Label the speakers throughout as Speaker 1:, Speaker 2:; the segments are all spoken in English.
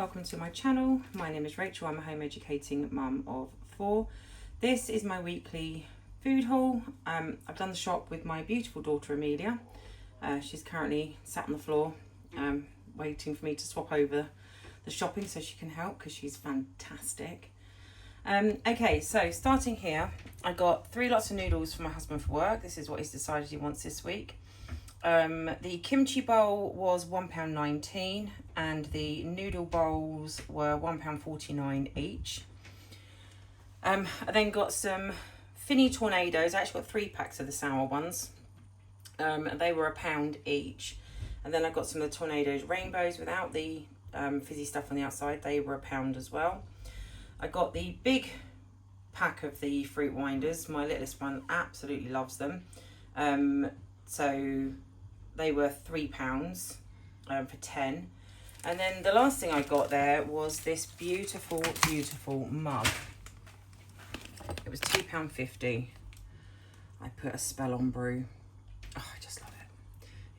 Speaker 1: welcome to my channel. My name is Rachel. I'm a home educating mum of 4. This is my weekly food haul. I've done the shop with my beautiful daughter Amelia. She's currently sat on the floor waiting for me to swap over the shopping so she can help because she's fantastic. Okay, so starting here, I got 3 lots of noodles for my husband for work. This is what he's decided he wants this week. The kimchi bowl was £1.19 and the noodle bowls were £1.49 each. I then got some Finny Tornadoes. I actually got 3 packs of the sour ones. They were £1 each. And then I got some of the Tornadoes Rainbows without the fizzy stuff on the outside. They were £1 as well. I got the big pack of the fruit winders. My littlest one absolutely loves them. So they were £3 for 10. And then the last thing I got there was this beautiful, beautiful mug. It was £2.50. I put a spell on brew. Oh, I just love it.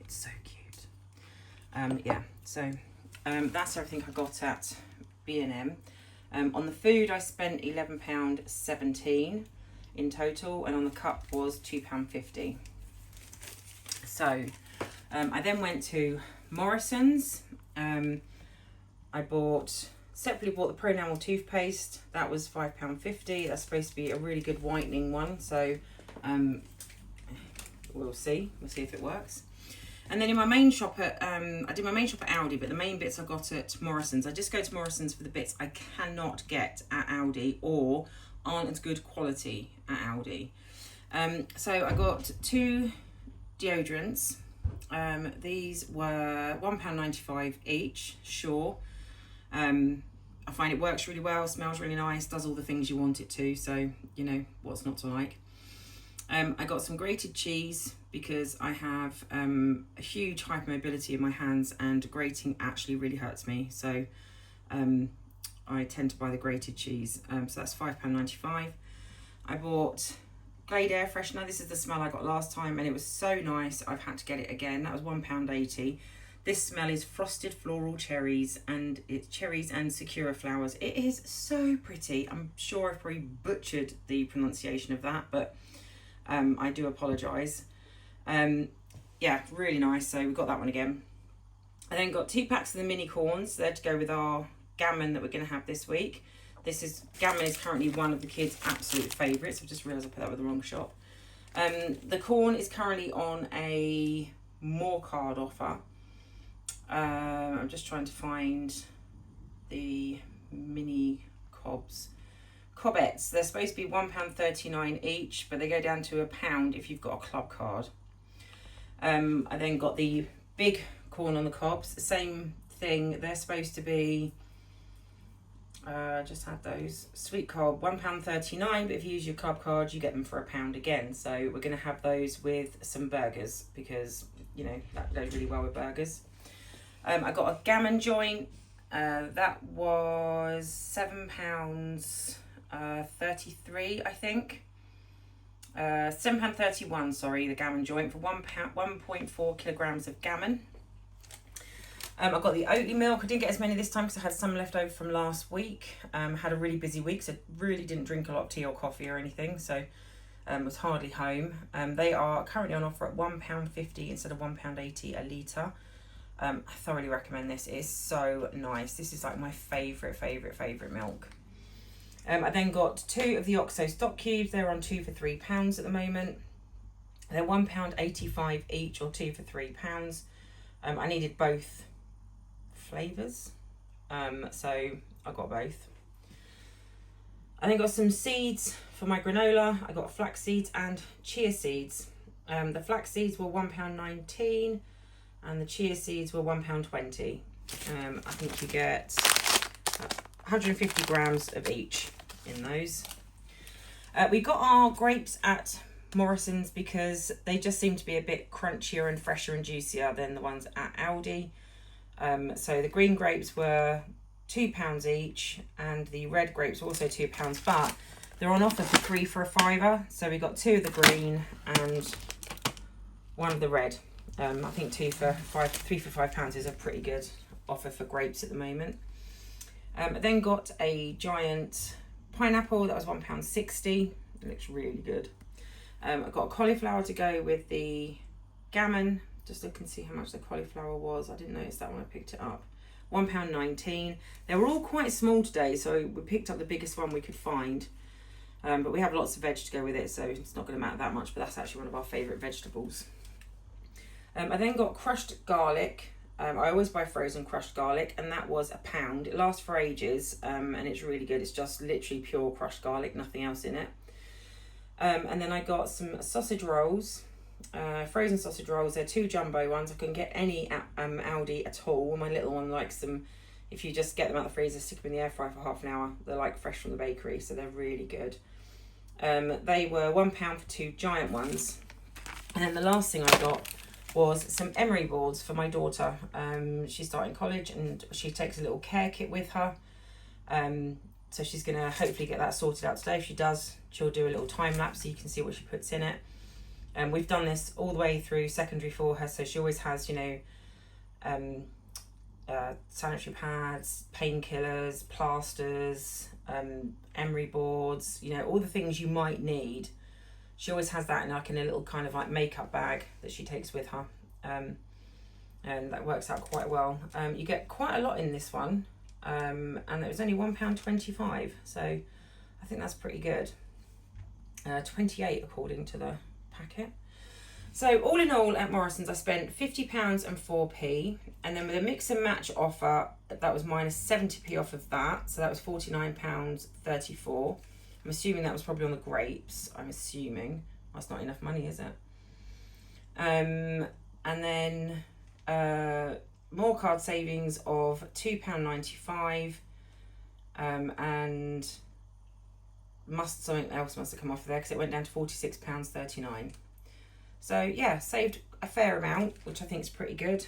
Speaker 1: It's so cute. Yeah, so that's everything I got at B&M. On the food, I spent £11.17 in total, and on the cup was £2.50. So I then went to Morrison's. I separately bought the Pro Enamel toothpaste. That was £5.50. That's supposed to be a really good whitening one. So we'll see. We'll see if it works. And then in my main shop at, I did my main shop at Aldi, but the main bits I got at Morrison's. I just go to Morrison's for the bits I cannot get at Aldi or aren't as good quality at Aldi. So I got 2 deodorants. These were £1.95 each, Sure. I find it works really well, smells really nice, does all the things you want it to, so you know what's not to like. I got some grated cheese because I have a huge hypermobility in my hands and grating actually really hurts me, so I tend to buy the grated cheese. So that's £5.95. I bought Glade air freshener. This is the smell I got last time and it was so nice I've had to get it again. That was £1.80. This smell is frosted floral cherries, and it's cherries and sakura flowers. It is so pretty. I'm sure I've probably butchered the pronunciation of that, but I do apologise. Yeah, really nice. So we got that one again. I then got 2 packs of the mini corns. They're to go with our gammon that we're going to have this week. Gammon is currently one of the kids' absolute favourites. I've just realised I put that with the wrong shop. The corn is currently on a more card offer. I'm just trying to find the mini Cobbettes. They're supposed to be £1.39 each, but they go down to £1 if you've got a club card. I then got the big corn on the cobs. The same thing. They're supposed to be, just had those, sweet cob, £1.39, but if you use your club card, you get them for £1 again. So we're going to have those with some burgers because, you know, that goes really well with burgers. I got a gammon joint. That was £7.33, I think. £7.31, sorry, the gammon joint for 1.4 kilograms of gammon. I got the Oatly milk. I didn't get as many this time because I had some left over from last week. Had a really busy week, so really didn't drink a lot of tea or coffee or anything, so was hardly home. They are currently on offer at £1.50 instead of £1.80 a litre. I thoroughly recommend this. It is so nice. This is like my favourite milk. I then got 2 of the Oxo stock cubes. They're on 2 for £3 at the moment. They're £1.85 each or 2 for £3. I needed both flavours, so I got both. I then got some seeds for my granola. I got flax seeds and chia seeds. The flax seeds were £1.19 and the chia seeds were £1.20. I think you get 150 grams of each in those. We got our grapes at Morrison's because they just seem to be a bit crunchier and fresher and juicier than the ones at Aldi. So the green grapes were £2 each and the red grapes were also £2, but they're on offer for 3 for £5. So we got 2 of the green and 1 of the red. I think 3 for £5 is a pretty good offer for grapes at the moment. I then got a giant pineapple, that was £1.60. It looks really good. I got a cauliflower to go with the gammon. Just look and see how much the cauliflower was. I didn't notice that when I picked it up. £1.19. They were all quite small today, so we picked up the biggest one we could find. But we have lots of veg to go with it, so it's not going to matter that much, but that's actually one of our favourite vegetables. I then got crushed garlic. I always buy frozen crushed garlic, and that was £1. It lasts for ages, and it's really good. It's just literally pure crushed garlic, nothing else in it. And then I got some sausage rolls, frozen sausage rolls. They're 2 jumbo ones. I couldn't get any at Aldi at all. My little one likes them. If you just get them out of the freezer, stick them in the air fryer for half an hour. They're like fresh from the bakery, so they're really good. They were £1 for 2 giant ones. And then the last thing I got was some emery boards for my daughter. She's starting college and she takes a little care kit with her. So she's going to hopefully get that sorted out today. If she does, she'll do a little time lapse so you can see what she puts in it. And we've done this all the way through secondary for her, so she always has, you know, sanitary pads, painkillers, plasters, emery boards, you know, all the things you might need. She always has that in like in a little kind of like makeup bag that she takes with her, and that works out quite well. You get quite a lot in this one, and it was only £1.25, so I think that's pretty good. 28 according to the packet. So all in all at Morrison's I spent £50 and 4p, and then with a mix and match offer that was minus 70p off of that, so that was £49.34. I'm assuming that was probably on the grapes. I'm assuming that's not enough money, is it? And then more card savings of £2.95, and something else must have come off there because it went down to £46.39. So yeah, saved a fair amount, which I think is pretty good.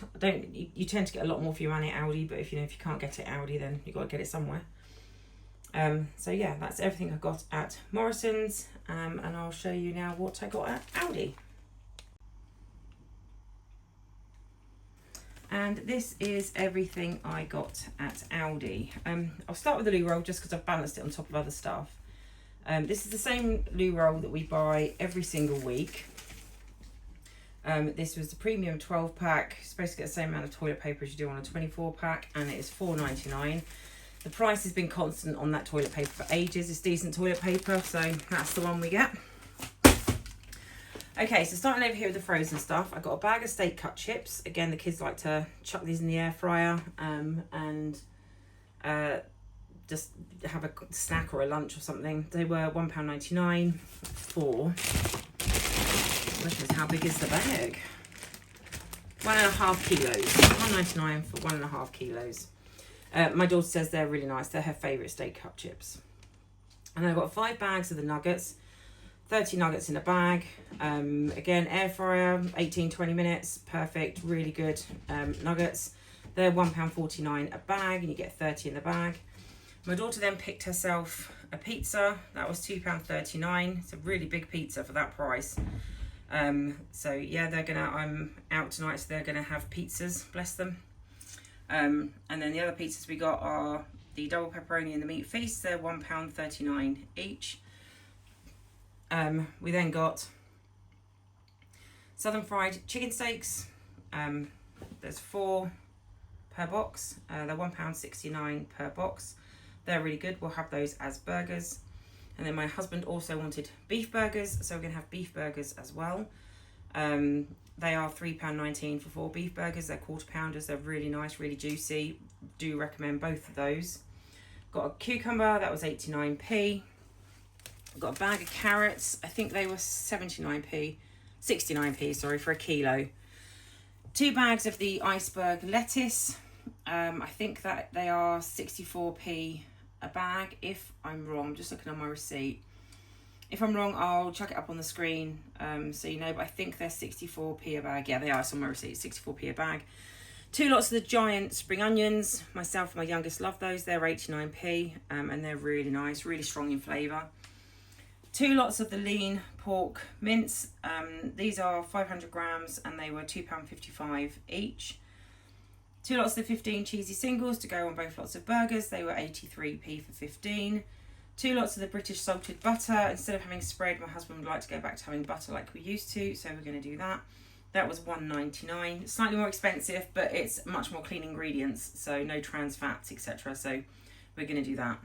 Speaker 1: You tend to get a lot more for your money at Aldi, but if you can't get it at Aldi, then you've got to get it somewhere. So yeah, that's everything I got at Morrison's, and I'll show you now what I got at Aldi. And this is everything I got at Aldi. I'll start with the loo roll just because I've balanced it on top of other stuff. This is the same loo roll that we buy every single week. This was the premium 12 pack. You're supposed to get the same amount of toilet paper as you do on a 24 pack, and it is $4.99. The price has been constant on that toilet paper for ages. It's decent toilet paper, so that's the one we get. Okay, so starting over here with the frozen stuff, I got a bag of steak cut chips. Again, the kids like to chuck these in the air fryer and just have a snack or a lunch or something. They were £1.99 for, how big is the bag? 1.5 kilos. £1.99 for 1.5 kilos. My daughter says they're really nice. They're her favourite steak cut chips. And I got 5 bags of the nuggets. 30 nuggets in a bag. Again, air fryer, 18-20 minutes. Perfect, really good nuggets. They're £1.49 a bag, and you get 30 in the bag. My daughter then picked herself a pizza. That was £2.39. It's a really big pizza for that price. So yeah, I'm out tonight, so they're gonna have pizzas, bless them. And then the other pizzas we got are the double pepperoni and the meat feast. They're £1.39 each. We then got southern fried chicken steaks. There's 4 per box. They're £1.69 per box. They're really good. We'll have those as burgers. And then my husband also wanted beef burgers, so we're going to have beef burgers as well. They are £3.19 for 4 beef burgers. They're quarter pounders. They're really nice, really juicy. Do recommend both of those. Got a cucumber, that was 89p. Got a bag of carrots. I think they were 69p, sorry, for a kilo. 2 bags of the iceberg lettuce. I think that they are 64p a bag. If I'm wrong, I'm just looking on my receipt. If I'm wrong, I'll chuck it up on the screen so you know, but I think they're 64p a bag. Yeah, they are, it's on my receipt, 64p a bag. 2 lots of the giant spring onions. Myself and my youngest love those. They're 89p, and they're really nice, really strong in flavour. 2 lots of the lean pork mince. These are 500 grams and they were £2.55 each. 2 lots of the 15 cheesy singles to go on both lots of burgers. They were 83p for 15. 2 lots of the British salted butter. Instead of having spread, my husband would like to go back to having butter like we used to, so we're going to do that. That was $1.99. Slightly more expensive, but it's much more clean ingredients, so no trans fats, etc. So we're going to do that.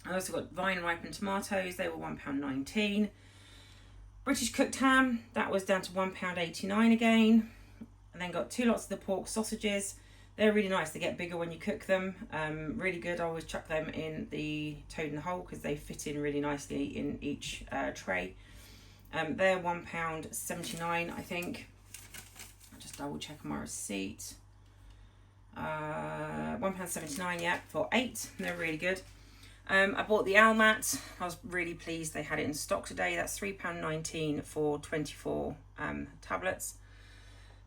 Speaker 1: I also got vine ripened tomatoes. They were £1.19. British cooked ham, that was down to £1.89 again. And then got 2 lots of the pork sausages. They're really nice. They get bigger when you cook them. Really good. I always chuck them in the toad in the hole because they fit in really nicely in each tray. They're £1.79, I think. I'll just double check my receipt. £1.79, yeah, for 8. They're really good. I bought the Almat. I was really pleased they had it in stock today. That's £3.19 for 24 tablets.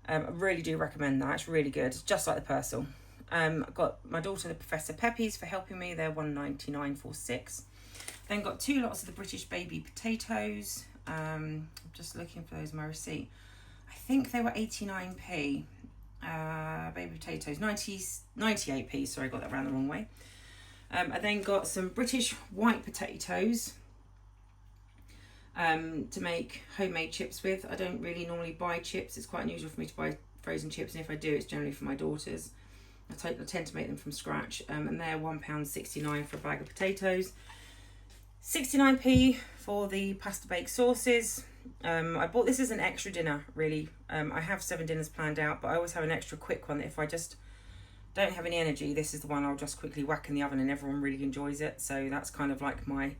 Speaker 1: I really do recommend that. It's really good, just like the Persil. I've got my daughter the Professor Peppies for helping me. They're £1.99 for 6. Then got 2 lots of the British baby potatoes. I'm just looking for those in my receipt. I think they were 89p. Baby potatoes, 98p. Sorry, I got that around the wrong way. I then got some British white potatoes to make homemade chips with. I don't really normally buy chips. It's quite unusual for me to buy frozen chips, and if I do, it's generally for my daughters. I tend to make them from scratch, and they're £1.69 for a bag of potatoes. 69p for the pasta bake sauces. I bought this as an extra dinner, really. I have 7 dinners planned out, but I always have an extra quick one that if I just don't have any energy, this is the one I'll just quickly whack in the oven and everyone really enjoys it. So that's kind of like my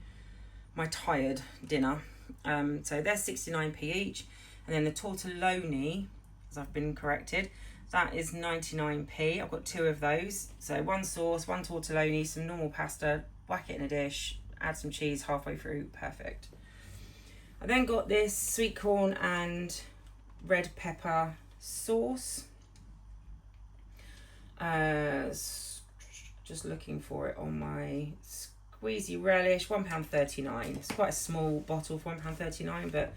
Speaker 1: tired dinner. So they're 69p each. And then the tortelloni, as I've been corrected, that is 99p. I've got 2 of those. So 1 sauce, 1 tortelloni, some normal pasta, whack it in a dish, add some cheese halfway through, perfect. I then got this sweet corn and red pepper sauce. Just looking for it on my squeezy relish, £1.39. It's quite a small bottle for £1.39, but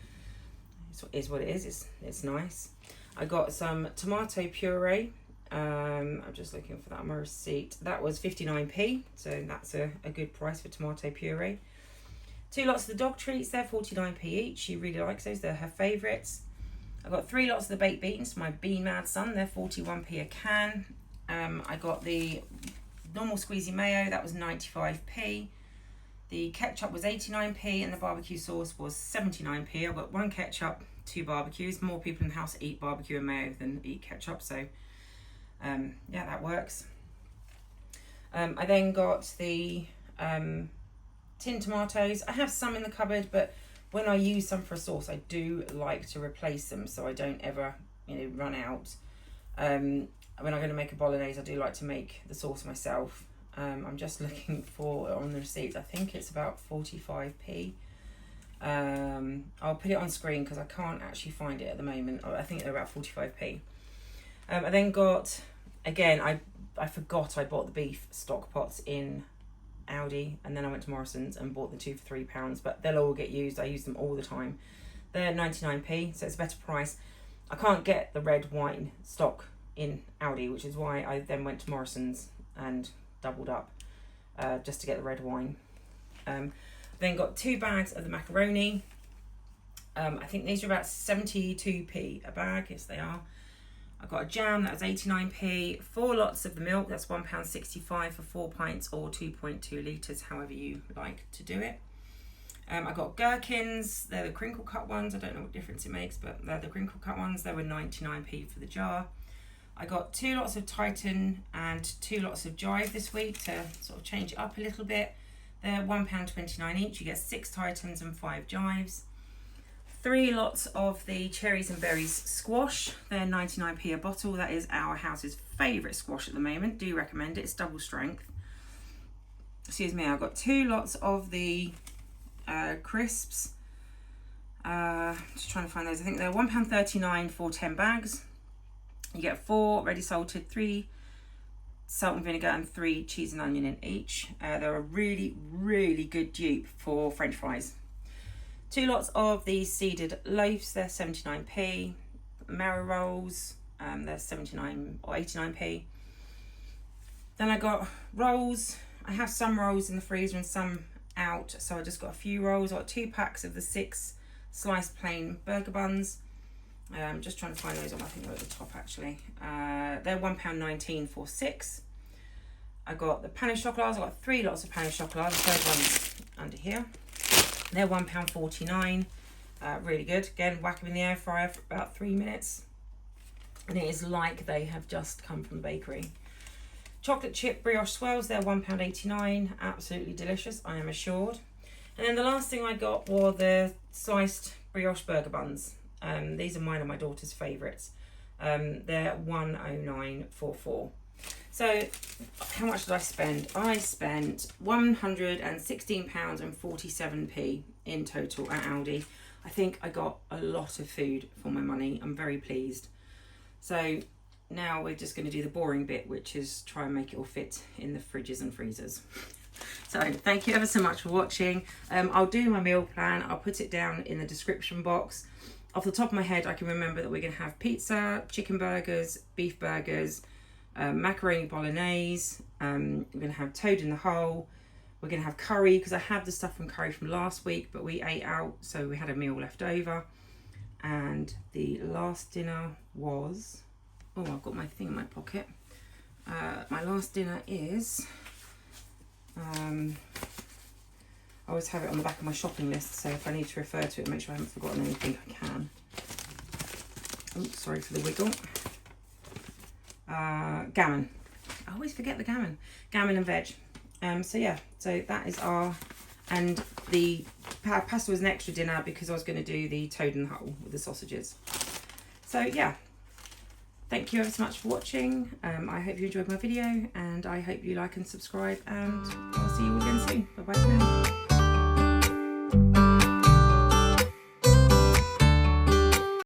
Speaker 1: it is what it is. It's nice. I got some tomato puree. I'm just looking for that on my receipt. That was 59p, so that's a good price for tomato puree. 2 lots of the dog treats, they're 49p each. She really likes those, they're her favourites. I got 3 lots of the baked beans, my bean mad son, they're 41p a can. I got the normal squeezy mayo, that was 95p. The ketchup was 89p and the barbecue sauce was 79p. I've got 1 ketchup, 2 barbecues. More people in the house eat barbecue and mayo than eat ketchup, so yeah, that works. I then got the tin tomatoes. I have some in the cupboard, but when I use some for a sauce, I do like to replace them so I don't ever, run out. When I'm going to make a bolognese, I do like to make the sauce myself. I'm just looking for on the receipt. I think it's about 45p. I'll put it on screen because I can't actually find it at the moment. I think they're about 45p. I then got, again, I forgot I bought the beef stock pots in Aldi, and then I went to Morrison's and bought the 2 for £3, but they'll all get used. I use them all the time. They're 99p, so it's a better price. I can't get the red wine stock in Aldi, which is why I then went to Morrison's and doubled up just to get the red wine. Then got 2 bags of the macaroni. I think these are about 72p a bag. Yes, they are. I got a jam, that was 89p. 4 lots of the milk, that's £1.65 for 4 pints or 2.2 litres, however you like to do it. I got gherkins, they're the crinkle cut ones. I don't know what difference it makes, but they're the crinkle cut ones. They were 99p for the jar. I got 2 lots of Titan and 2 lots of Jive this week to sort of change it up a little bit. They're £1.29 each. You get 6 Titans and 5 Jives. 3 lots of the cherries and berries squash. They're 99p a bottle. That is our house's favourite squash at the moment. Do recommend it. It's double strength. Excuse me. I've got 2 lots of the crisps. Just trying to find those. I think they're £1.39 for 10 bags. You get 4 ready salted, 3 salt and vinegar, and 3 cheese and onion in each. They're a really, really good dupe for French fries. 2 lots of these seeded loaves, they're 79p. Marrow rolls, they're 79 or 89p. Then I got rolls. I have some rolls in the freezer and some out, so I just got a few rolls. I got 2 packs of the 6 sliced plain burger buns. I'm just trying to find those on, I think they're at the top actually. They're £1.19 for 6. I got the pain au chocolat. I got 3 lots of pain au chocolat. The third one's under here. They're £1.49. Really good. Again, whack them in the air fryer for about 3 minutes. And it is like they have just come from the bakery. Chocolate chip brioche swirls, they're £1.89. Absolutely delicious, I am assured. And then the last thing I got were the sliced brioche burger buns. These are mine and my daughter's favourites. They're £1.09 for 4. So how much did I spend? I spent £116.47 in total at Aldi. I think I got a lot of food for my money. I'm very pleased. So now we're just going to do the boring bit, which is try and make it all fit in the fridges and freezers. So thank you ever so much for watching. I'll do my meal plan. I'll put it down in the description box. Off the top of my head, I can remember that we're going to have pizza, chicken burgers, beef burgers, macaroni Bolognaise. We're going to have toad in the hole. We're going to have curry, because I have the stuff from curry from last week, but we ate out, so we had a meal left over. And the last dinner was... Oh, I've got my thing in my pocket. My last dinner is... I always have it on the back of my shopping list, so if I need to refer to it and make sure I haven't forgotten anything, I can. Oh, sorry for the wiggle. Gammon. I always forget the gammon. Gammon and veg. So yeah, so that is our... And the pasta was an extra dinner because I was going to do the toad in the hole with the sausages. So yeah. Thank you ever so much for watching. I hope you enjoyed my video, and I hope you like and subscribe, and I'll see you all again soon. Bye bye for now.